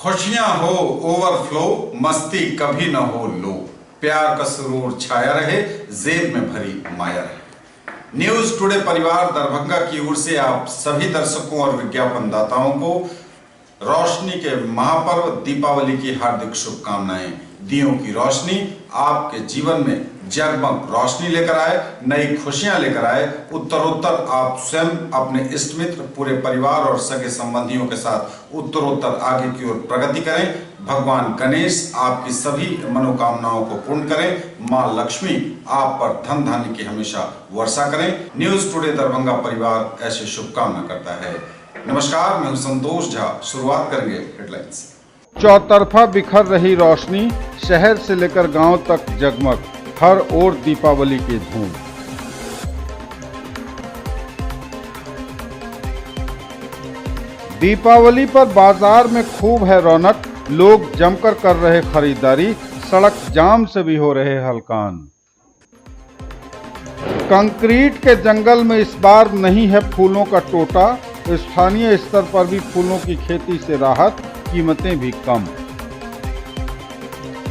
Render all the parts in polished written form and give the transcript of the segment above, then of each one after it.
खुशियां हो ओवरफ्लो, मस्ती कभी न हो लो, प्यार का सुरूर छाया रहे, जेब में भरी माया रहे। न्यूज टुडे परिवार दरभंगा की ओर से आप सभी दर्शकों और विज्ञापनदाताओं को रोशनी के महापर्व दीपावली की हार्दिक शुभकामनाएं। दियों की रोशनी आपके जीवन में जगमग रोशनी लेकर आए, नई खुशियां लेकर आए। उत्तरोत्तर आप स्वयं, अपने इष्ट मित्र, पूरे परिवार और सगे संबंधियों के साथ उत्तरोत्तर आगे की ओर प्रगति करें। भगवान गणेश आपकी सभी मनोकामनाओं को पूर्ण करें। मां लक्ष्मी आप पर धन धान्य की हमेशा वर्षा करें। न्यूज टुडे दरभंगा परिवार ऐसी शुभकामना करता है। नमस्कार, मैं हूं संतोष झा। शुरुआत करेंगे हेडलाइंस। चौतरफा बिखर रही रोशनी, शहर से लेकर गांव तक जगमग, हर ओर दीपावली की धूम। दीपावली पर बाजार में खूब है रौनक, लोग जमकर कर रहे खरीदारी, सड़क जाम से भी हो रहे हलकान। कंक्रीट के जंगल में इस बार नहीं है फूलों का टोटा, स्थानीय स्तर पर भी फूलों की खेती से राहत, कीमतें भी कम।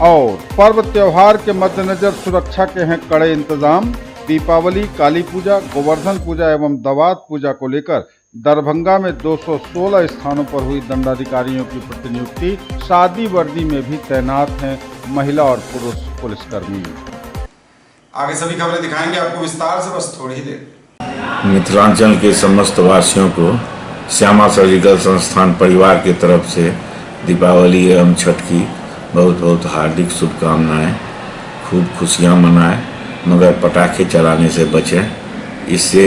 और पर्व त्योहार के मद्देनजर सुरक्षा के हैं कड़े इंतजाम। दीपावली, काली पूजा, गोवर्धन पूजा एवं दवात पूजा को लेकर दरभंगा में 216 स्थानों पर हुई दंडाधिकारियों की प्रतिनियुक्ति। शादी वर्दी में भी तैनात हैं महिला और पुरुष पुलिसकर्मी। आगे सभी खबरें दिखाएंगे आपको विस्तार से, बस थोड़ी ही देर। मिथिलांचल के समस्त वासियों को श्यामा सर्जिकल संस्थान परिवार की तरफ से दीपावली एवं छठ की बहुत बहुत हार्दिक शुभकामनाएं। खूब खुशियां मनाएं, मगर पटाखे चलाने से बचें। इससे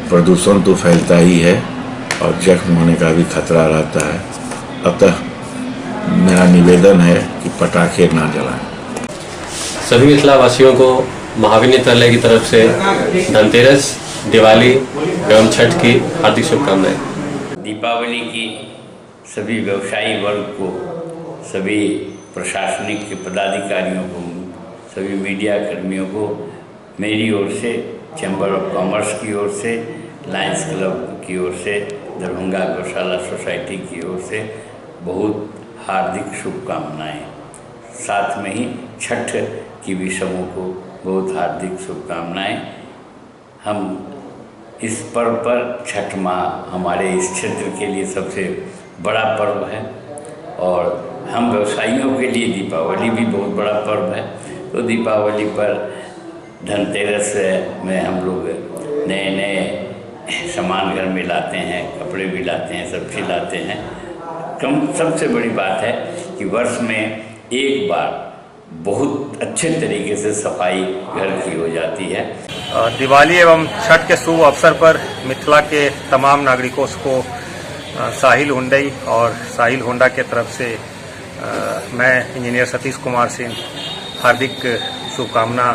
प्रदूषण तो फैलता ही है और जख्म होने का भी खतरा रहता है। अतः मेरा निवेदन है कि पटाखे ना जलाएं। सभी मिथिला वासियों को महावीर नेत्रालय की तरफ से धनतेरस, दिवाली एवं छठ की हार्दिक शुभकामनाएं। दीपावली की सभी व्यवसायी वर्ग को, सभी प्रशासनिक के पदाधिकारियों को, सभी मीडिया कर्मियों को मेरी ओर से, चैम्बर ऑफ कॉमर्स की ओर से, लायंस क्लब की ओर से, दरभंगा गौशाला सोसाइटी की ओर से बहुत हार्दिक शुभकामनाएं। साथ में ही छठ की भी सबों को बहुत हार्दिक शुभकामनाएं। हम इस पर्व पर, छठ माँ हमारे इस क्षेत्र के लिए सबसे बड़ा पर्व है और हम व्यवसायियों के लिए दीपावली भी बहुत बड़ा पर्व है। तो दीपावली पर धनतेरस में हम लोग नए नए सामान घर में लाते हैं, कपड़े भी लाते हैं, सब्जी लाते हैं। सबसे बड़ी बात है कि वर्ष में एक बार बहुत अच्छे तरीके से सफाई घर की हो जाती है। दिवाली एवं छठ के शुभ अवसर पर मिथिला के तमाम नागरिकों को साहिल हुंडई और साहिल होंडा के तरफ से मैं इंजीनियर सतीश कुमार सिंह हार्दिक शुभकामना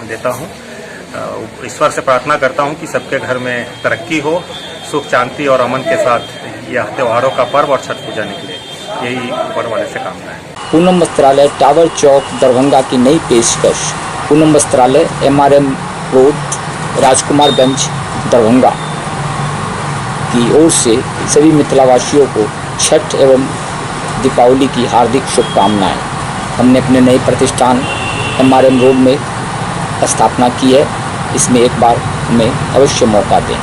देता हूं। ईश्वर से प्रार्थना करता हूं कि सबके घर में तरक्की हो, सुख शांति और अमन के साथ यह त्योहारों का पर्व और छठ पूजा निकले, यही ऊपर वाले से कामना है। पूनम वस्त्रालय, टावर चौक, दरभंगा की नई पेशकश। पूनम वस्त्रालय, MRM रोड, राजकुमारगंज, दरभंगा की ओर से सभी मिथिलावासियों को छठ एवं दीपावली की हार्दिक शुभकामनाएं। हमने अपने नए प्रतिष्ठान MRM रोड में स्थापना की है। इसमें एक बार हमें अवश्य मौका दें।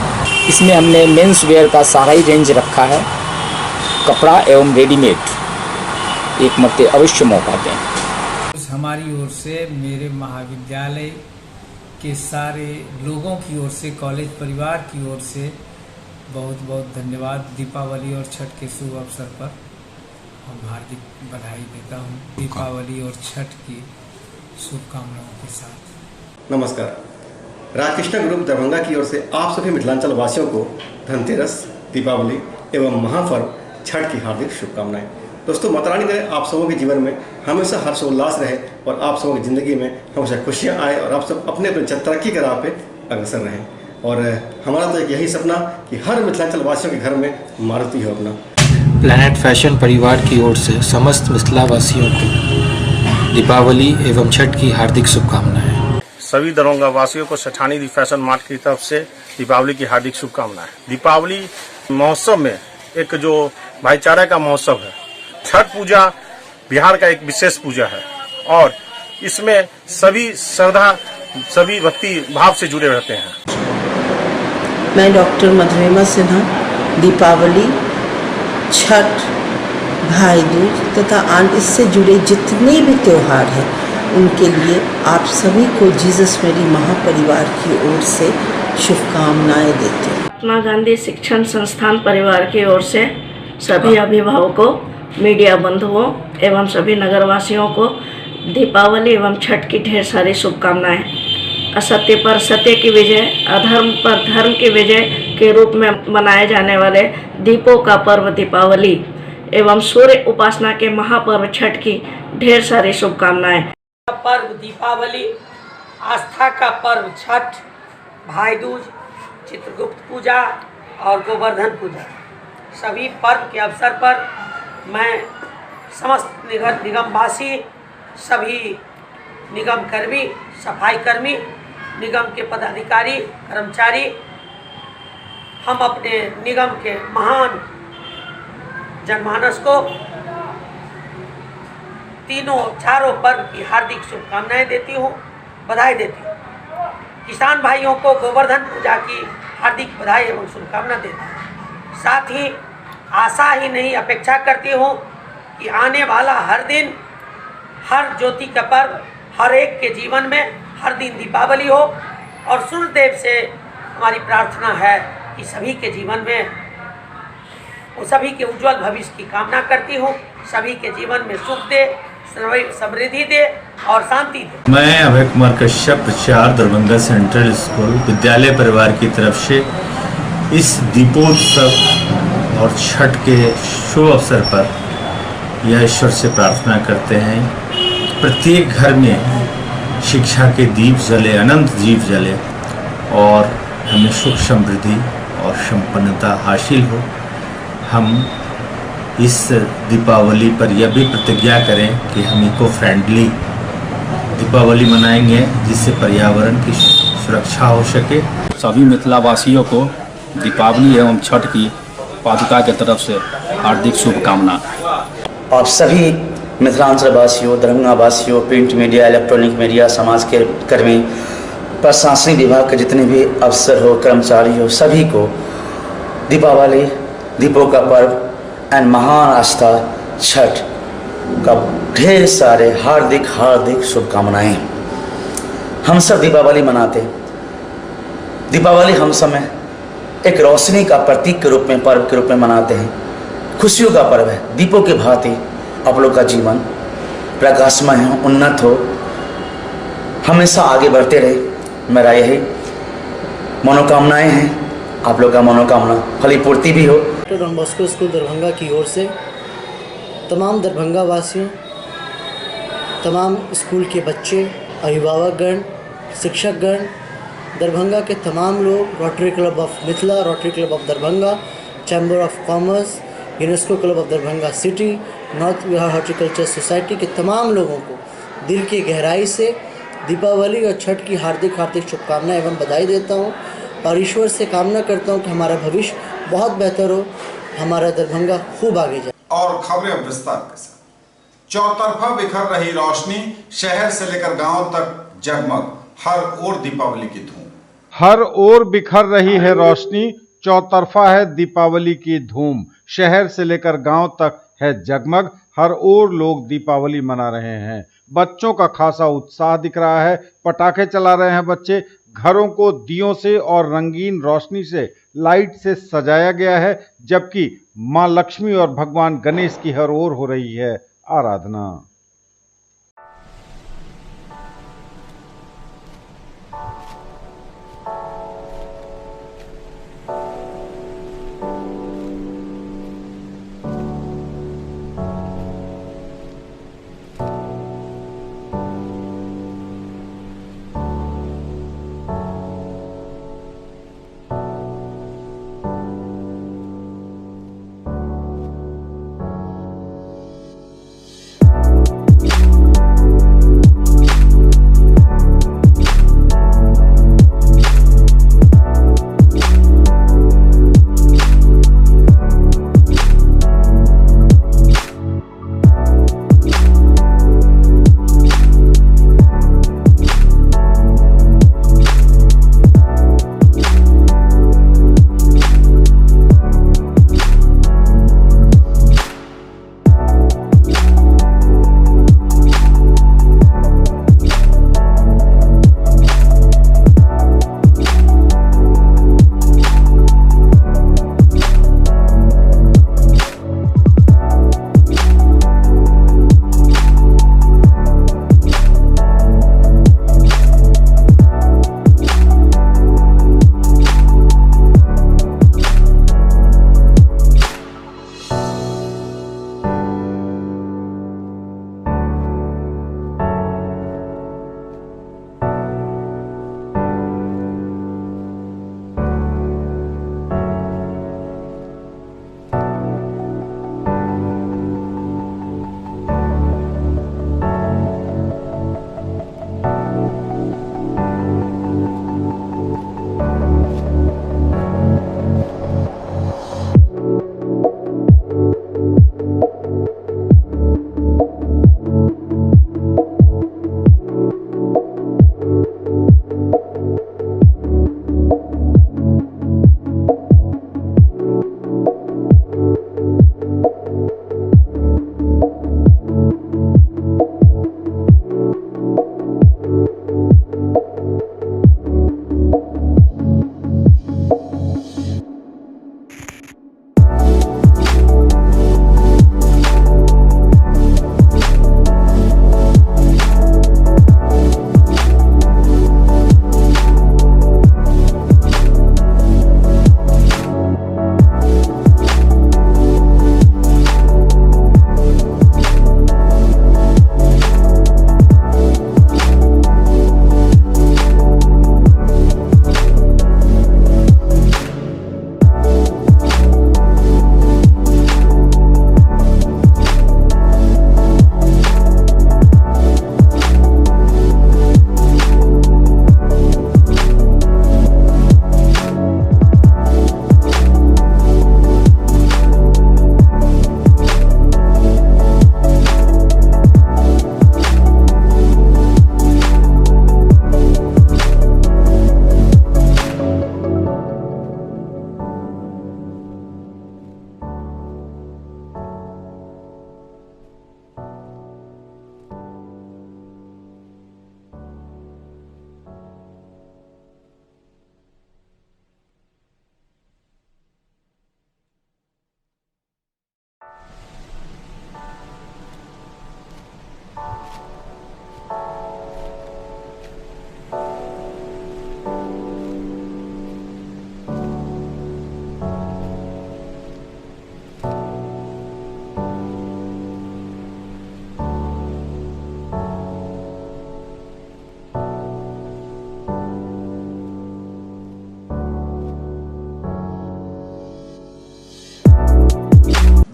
इसमें हमने मेंस वेयर का सारा ही रेंज रखा है, कपड़ा एवं रेडीमेड। एक मौके अवश्य मौका दें। हमारी ओर से, मेरे महाविद्यालय के सारे लोगों की ओर से, कॉलेज परिवार की ओर से बहुत बहुत धन्यवाद। दीपावली और छठ के शुभ अवसर पर हम हार्दिक बधाई देता हूँ। दीपावली और छठ की शुभकामनाओं के साथ नमस्कार। रामकृष्ण ग्रुप दरभंगा की ओर से आप सभी मिथिलांचल वासियों को धनतेरस, दीपावली एवं महापर्व छठ की हार्दिक शुभकामनाएं। दोस्तों, माता रानी करे आप सबों के जीवन में हमेशा हर्षोल्लास रहे और आप सबों की ज़िंदगी में हमेशा खुशियाँ आए और आप सब अपने अपने तरक्की के राह पे अग्रसर रहें। और हमारा तो एक यही सपना कि हर मिथिलांचल वासियों के घर में मारुति हो अपना। प्लैनेट फैशन परिवार की ओर से समस्त मिथिला वासियों को दीपावली एवं छठ की हार्दिक शुभकामनाएं। सभी दरभंगा वासियों को सेठानी फैशन मार्ट की तरफ से दीपावली की हार्दिक शुभकामनाएं। दीपावली महोत्सव में एक जो भाईचारा का महोत्सव है। छठ पूजा बिहार का एक विशेष पूजा है और इसमें सभी श्रद्धा, सभी भक्ति भाव से जुड़े रहते हैं। मैं डॉक्टर मधुरिमा सिन्हा दीपावली, छठ, भाई दूज तथा अन्य इससे जुड़े जितने भी त्यौहार हैं उनके लिए आप सभी को जीसस मेरी महापरिवार की ओर से शुभकामनाएं देते हैं। महात्मा गांधी शिक्षण संस्थान परिवार की ओर से सभी अभिभावकों, मीडिया बंधुओं एवं सभी नगरवासियों को दीपावली एवं छठ की ढेर सारी शुभकामनाएं। असत्य पर सत्य की विजय, अधर्म पर धर्म की विजय के रूप में मनाए जाने वाले दीपों का पर्व दीपावली एवं सूर्य उपासना के महापर्व छठ की ढेर सारी शुभकामनाएं। पर्व दीपावली, आस्था का पर्व छठ, भाई दूज, चित्रगुप्त पूजा और गोवर्धन पूजा, सभी पर्व के अवसर पर मैं समस्त निगमवासी, सभी निगम कर्मी, सफाई कर्मी, निगम के पदाधिकारी, कर्मचारी, हम अपने निगम के महान जनमानस को चारों पर्व की हार्दिक शुभकामनाएं देती हूँ, बधाई देती हूँ। किसान भाइयों को गोवर्धन पूजा की हार्दिक बधाई एवं शुभकामना देती हूँ। साथ ही आशा ही नहीं, अपेक्षा करती हूँ कि आने वाला हर दिन, हर ज्योति का पर्व हर एक के जीवन में हर दिन दीपावली हो और सूर्यदेव से हमारी प्रार्थना है कि सभी के जीवन में, सभी के उज्जवल भविष्य की कामना करती हूँ, सभी के जीवन में सुख दे, समृद्धि दे और शांति दे। मैं अभय कुमार कश्यप, 4 दरभंगा सेंट्रल स्कूल विद्यालय परिवार की तरफ से इस दीपोत्सव और छठ के शुभ अवसर पर यह ईश्वर से प्रार्थना करते हैं प्रत्येक घर में शिक्षा के दीप जले, अनंत दीप जले और हमें सुख, समृद्धि और संपन्नता हासिल हो। हम इस दीपावली पर यह भी प्रतिज्ञा करें कि हम इको फ्रेंडली दीपावली मनाएंगे जिससे पर्यावरण की सुरक्षा हो सके। सभी मिथिला वासियों को दीपावली एवं छठ की पादुका की तरफ से हार्दिक शुभकामना। आप सभी मिथिलांचल वासियों, दरभंगा वासियों, प्रिंट मीडिया, इलेक्ट्रॉनिक मीडिया, समाज के कर्मी, प्रशासनिक विभाग के जितने भी अफसर हो, कर्मचारी हो, सभी को दीपावली, दीपों का पर्व एंड महान आस्था छठ का ढेर सारे हार्दिक शुभकामनाएं। हम सब दीपावली मनाते। दीपावली हम समय एक रोशनी का प्रतीक के रूप में, पर्व के रूप में मनाते हैं। खुशियों का पर्व है। दीपों की भांति आप लोग का जीवन प्रकाशमय हो, उन्नत हो, हमेशा आगे बढ़ते रहे। मेरा यही मनोकामनाएं हैं। आप लोग का मनोकामना फलीपूर्ति भी हो। डॉन बॉस्को स्कूल दरभंगा की ओर से तमाम दरभंगा वासियों, तमाम स्कूल के बच्चे, अभिभावकगण, शिक्षकगण, दरभंगा के तमाम लोग, rotary club of Mithila, rotary club of Darbhanga, chamber of commerce, UNESCO club of Darbhanga city, north Bihar horticulture society के तमाम लोगों को दिल की गहराई से दीपावली और छठ की हार्दिक शुभकामनाएं एवं बधाई देता हूँ और ईश्वर से कामना करता हूँ कि हमारा भविष्य बहुत बेहतर हो, हमारा दरभंगा खूब आगे जाए। और खबरें अब विस्तार के साथ। चौतरफा बिखर रही रोशनी, शहर से लेकर गांव तक जगमग, हर ओर दीपावली की धूम। हर ओर बिखर रही है रोशनी, चौतरफा है दीपावली की धूम। शहर से लेकर गांव तक है जगमग, हर ओर लोग दीपावली मना रहे हैं। बच्चों का खासा उत्साह दिख रहा है, पटाखे चला रहे हैं बच्चे। घरों को दियों से और रंगीन रोशनी से, लाइट से सजाया गया है, जबकि मां लक्ष्मी और भगवान गणेश की हर ओर हो रही है आराधना।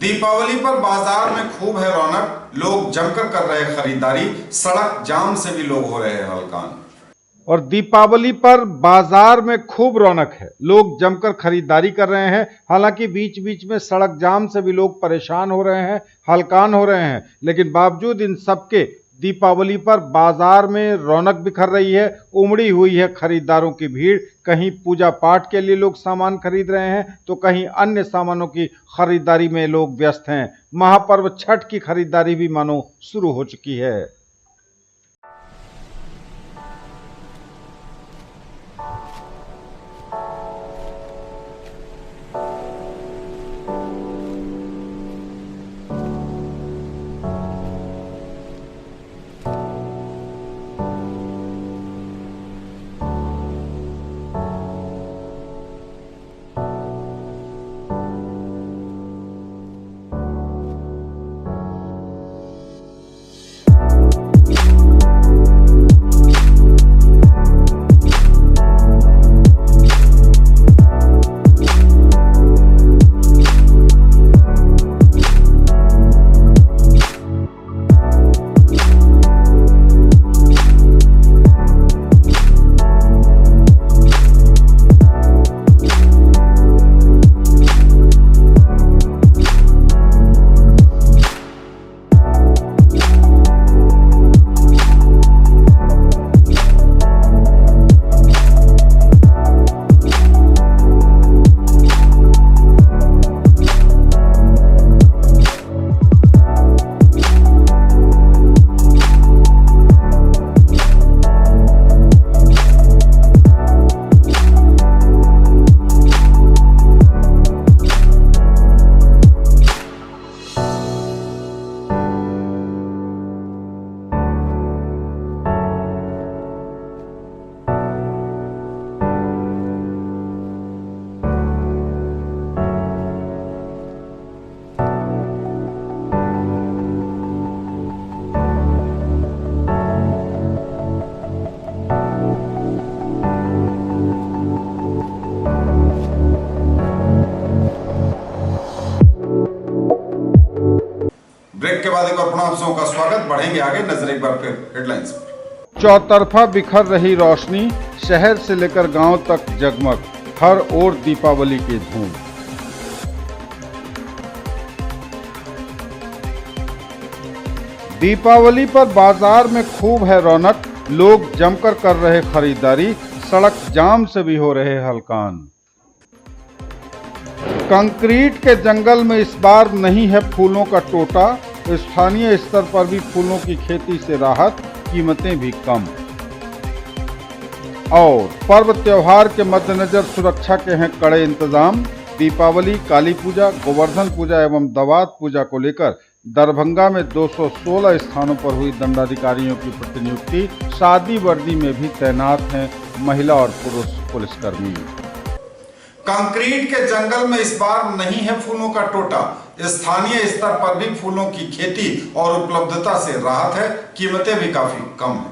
दीपावली पर बाजार में खूब है रौनक, लोग जमकर कर रहे खरीदारी, सड़क जाम से भी लोग हो रहे हैं हलकान। और दीपावली पर बाजार में खूब रौनक है, लोग जमकर खरीदारी कर रहे हैं। हालांकि बीच बीच में सड़क जाम से भी लोग परेशान हो रहे हैं, हलकान हो रहे हैं, लेकिन बावजूद इन सबके दीपावली पर बाजार में रौनक बिखर रही है, उमड़ी हुई है खरीदारों की भीड़। कहीं पूजा पाठ के लिए लोग सामान खरीद रहे हैं तो कहीं अन्य सामानों की खरीदारी में लोग व्यस्त हैं। महापर्व छठ की खरीदारी भी मानो शुरू हो चुकी है। के बाद एक बार प्रणाम सबों का स्वागत। बढ़ेंगे आगे, नजर एक बार फिर हेडलाइंस पर। चौतरफा बिखर रही रोशनी, शहर से लेकर गांव तक जगमग, हर ओर दीपावली की धूम। दीपावली पर बाजार में खूब है रौनक, लोग जमकर कर रहे खरीदारी, सड़क जाम से भी हो रहे हलकान। कंक्रीट के जंगल में इस बार नहीं है फूलों का टोटा, स्थानीय स्तर पर भी फूलों की खेती से राहत, कीमतें भी कम। और पर्व त्योहार के मद्देनजर सुरक्षा के हैं कड़े इंतजाम। दीपावली, काली पूजा, गोवर्धन पूजा एवं दवात पूजा को लेकर दरभंगा में 216 स्थानों पर हुई दंडाधिकारियों की प्रतिनियुक्ति। शादी वर्दी में भी तैनात हैं महिला और पुरुष पुलिसकर्मी। कंक्रीट के जंगल में इस बार नहीं है फूलों का टोटा, स्थानीय स्तर पर भी फूलों की खेती और उपलब्धता से राहत है, कीमतें भी काफी कम हैं।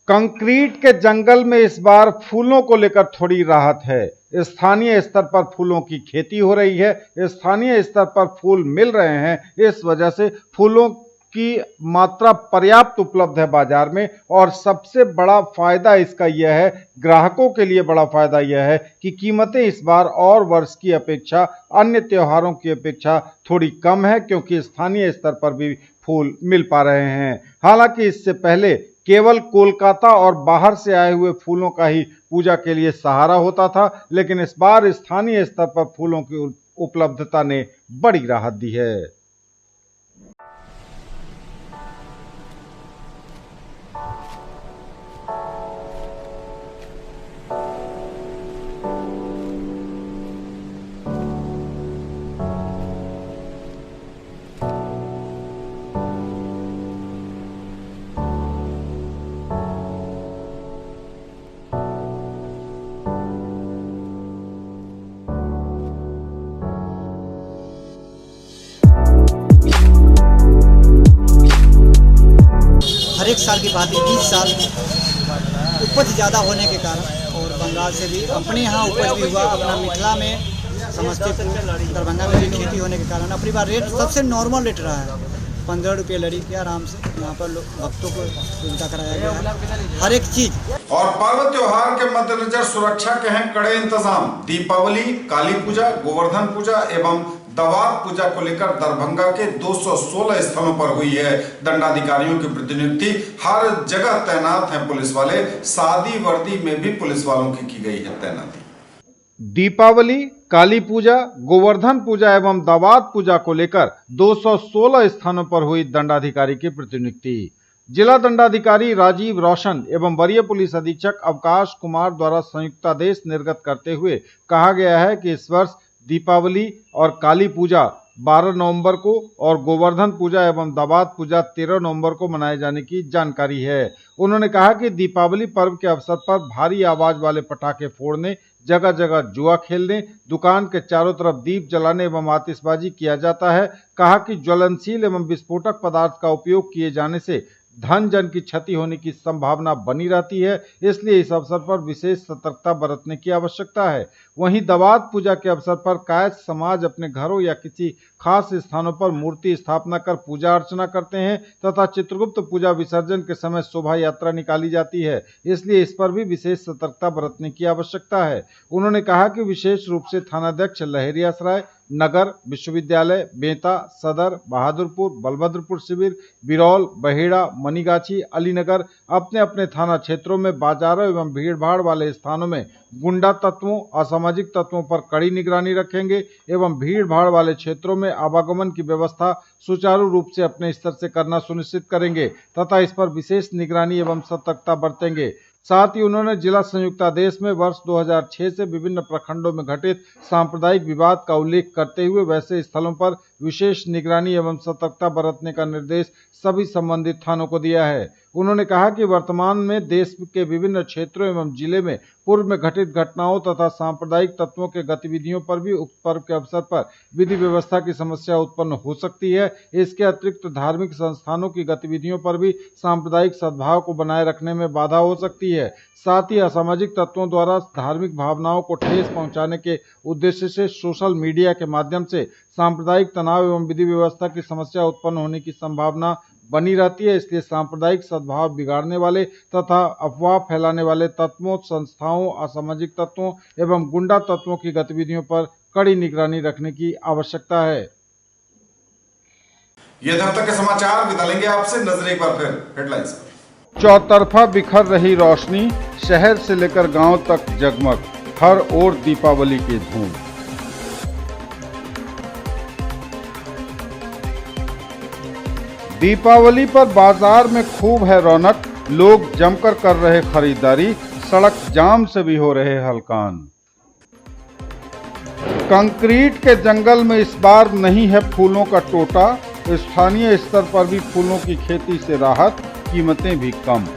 कंक्रीट के जंगल में इस बार फूलों को लेकर थोड़ी राहत है, स्थानीय स्तर पर फूलों की खेती हो रही है, स्थानीय स्तर पर फूल मिल रहे हैं, इस वजह से फूलों की मात्रा पर्याप्त उपलब्ध है बाजार में। और सबसे बड़ा फायदा इसका यह है, ग्राहकों के लिए बड़ा फायदा यह है कि कीमतें इस बार और वर्ष की अपेक्षा, अन्य त्योहारों की अपेक्षा थोड़ी कम है, क्योंकि स्थानीय स्तर पर भी फूल मिल पा रहे हैं। हालांकि इससे पहले केवल कोलकाता और बाहर से आए हुए फूलों का ही पूजा के लिए सहारा होता था, लेकिन इस बार स्थानीय स्तर पर फूलों की उपलब्धता ने बड़ी राहत दी है। हर एक साल की बात है, इस साल उपज ज़्यादा होने के कारण और बंगाल से भी अपने यहाँ उपज भी हुआ। अपना मिथिला में समस्तीपुर दरभंगा में भी खेती होने के कारण अपनी बार रेट सबसे नॉर्मल रेट रहा है, 15 रुपये लड़ी के आराम से यहाँ पर भक्तों को सुविधा कराया गया है हर एक चीज। और पर्व त्योहार के मद्देनजर सुरक्षा के हैं कड़े इंतजाम। दीपावली, काली पूजा, गोवर्धन पूजा एवं दवात पूजा को लेकर दरभंगा के 216 स्थलों पर हुई है दंडाधिकारियों की प्रतिनियुक्ति। हर जगह तैनात हैं पुलिस वाले, सादी वर्दी में भी पुलिस वालों की गई है तैनाती। दीपावली, काली पूजा, गोवर्धन पूजा एवं दवात पूजा को लेकर 216 स्थानों पर हुई दंडाधिकारी की प्रतिनियुक्ति। जिला दंडाधिकारी राजीव रोशन एवं वरीय पुलिस अधीक्षक अवकाश कुमार द्वारा संयुक्तादेश निर्गत करते हुए कहा गया है कि इस वर्ष दीपावली और काली पूजा 12 नवंबर को और गोवर्धन पूजा एवं दवात पूजा 13 नवंबर को मनाए जाने की जानकारी है। उन्होंने कहा कि दीपावली पर्व के अवसर पर भारी आवाज वाले पटाखे फोड़ने, जगह जगह जुआ खेलने, दुकान के चारों तरफ दीप जलाने एवं आतिशबाजी किया जाता है। कहा कि ज्वलनशील एवं विस्फोटक पदार्थ का उपयोग किए जाने से धन जन की क्षति होने की संभावना बनी रहती है, इसलिए इस अवसर पर विशेष सतर्कता बरतने की आवश्यकता है। वहीं दवात पूजा के अवसर पर कायस्थ समाज अपने घरों या किसी खास स्थानों पर मूर्ति स्थापना कर पूजा अर्चना करते हैं तथा चित्रगुप्त पूजा विसर्जन के समय शोभा यात्रा निकाली जाती है, इसलिए इस पर भी विशेष सतर्कता बरतने की आवश्यकता है। उन्होंने कहा कि विशेष रूप से थानाध्यक्ष लहरियासराय, नगर, विश्वविद्यालय, बेंता, सदर, बहादुरपुर, बलभद्रपुर शिविर, बिरौल, बहेड़ा, मनीगाछी, अलीनगर अपने अपने थाना क्षेत्रों में बाजारों एवं भीड़भाड़ वाले स्थानों में गुंडा तत्वों, असामाजिक तत्वों पर कड़ी निगरानी रखेंगे एवं भीड़भाड़ वाले क्षेत्रों में आवागमन की व्यवस्था सुचारू रूप से अपने स्तर से करना सुनिश्चित करेंगे तथा इस पर विशेष निगरानी एवं सतर्कता बरतेंगे। साथ ही उन्होंने जिला संयुक्तादेश में वर्ष 2006 से विभिन्न प्रखंडों में घटित सांप्रदायिक विवाद का उल्लेख करते हुए वैसे स्थलों पर विशेष निगरानी एवं सतर्कता बरतने का निर्देश सभी संबंधित थानों को दिया है। उन्होंने कहा कि वर्तमान में देश के विभिन्न क्षेत्रों एवं जिले में पूर्व में घटित घटनाओं तथा सांप्रदायिक तत्वों के गतिविधियों पर भी उक्त पर्व के अवसर पर विधि व्यवस्था की समस्या उत्पन्न हो सकती है। इसके अतिरिक्त धार्मिक संस्थानों की गतिविधियों पर भी सांप्रदायिक सद्भाव को बनाए रखने में बाधा हो सकती है। साथ ही असामाजिक तत्वों द्वारा धार्मिक भावनाओं को ठेस पहुंचाने के उद्देश्य से सोशल मीडिया के माध्यम से सांप्रदायिक तनाव एवं विधि व्यवस्था की समस्या उत्पन्न होने की संभावना बनी रहती है, इसलिए सांप्रदायिक सद्भाव बिगाड़ने वाले तथा अफवाह फैलाने वाले तत्वों, संस्थाओं, असामाजिक तत्वों एवं गुंडा तत्वों की गतिविधियों पर कड़ी निगरानी रखने की आवश्यकता है। ये तब तक के समाचार, विदा लेंगे आपसे। नजर एक बार फिर हेडलाइंस। चौतरफा बिखर रही रोशनी, शहर से लेकर गांव तक जगमग, हर ओर दीपावली की धूम। दीपावली पर बाजार में खूब है रौनक, लोग जमकर कर रहे खरीदारी, सड़क जाम से भी हो रहे हलकान। कंक्रीट के जंगल में इस बार नहीं है फूलों का टोटा, स्थानीय स्तर पर भी फूलों की खेती से राहत, कीमतें भी कम।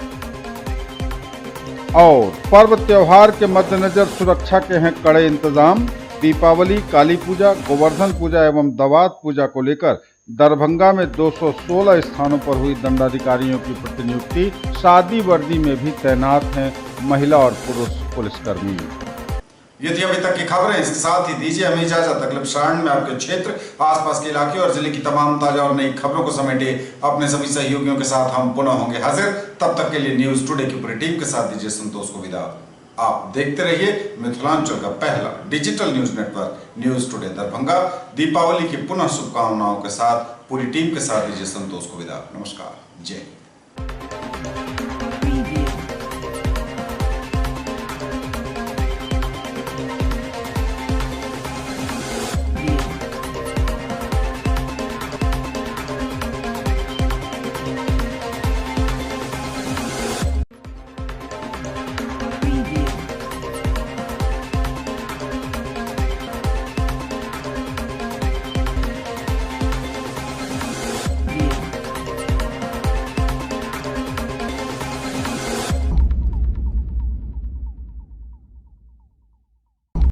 और पर्व त्योहार के मद्देनजर सुरक्षा के हैं कड़े इंतजाम। दीपावली, काली पूजा, गोवर्धन पूजा एवं दवात पूजा को लेकर दरभंगा में 216 स्थानों पर हुई दंडाधिकारियों की प्रतिनियुक्ति। सादी वर्दी में भी तैनात हैं महिला और पुरुष पुलिसकर्मी। ये थी अभी तक की खबरें। इसके साथ ही दीजिए हमें इजाजत। अगले प्रसारण में आपके क्षेत्र, आसपास के इलाके और जिले की तमाम ताजा और नई खबरों को समेटे अपने सभी सहयोगियों के साथ हम पुनः होंगे हाजिर। तब तक के लिए न्यूज टुडे की पूरी टीम के साथ दीजिए संतोष को विदा। आप देखते रहिए मिथिलांचल का पहला digital news network news today Darbhanga. Deepawali की पुनः शुभकामनाओं के साथ पूरी टीम के साथ दीजिए संतोष को विदा। नमस्कार, जय।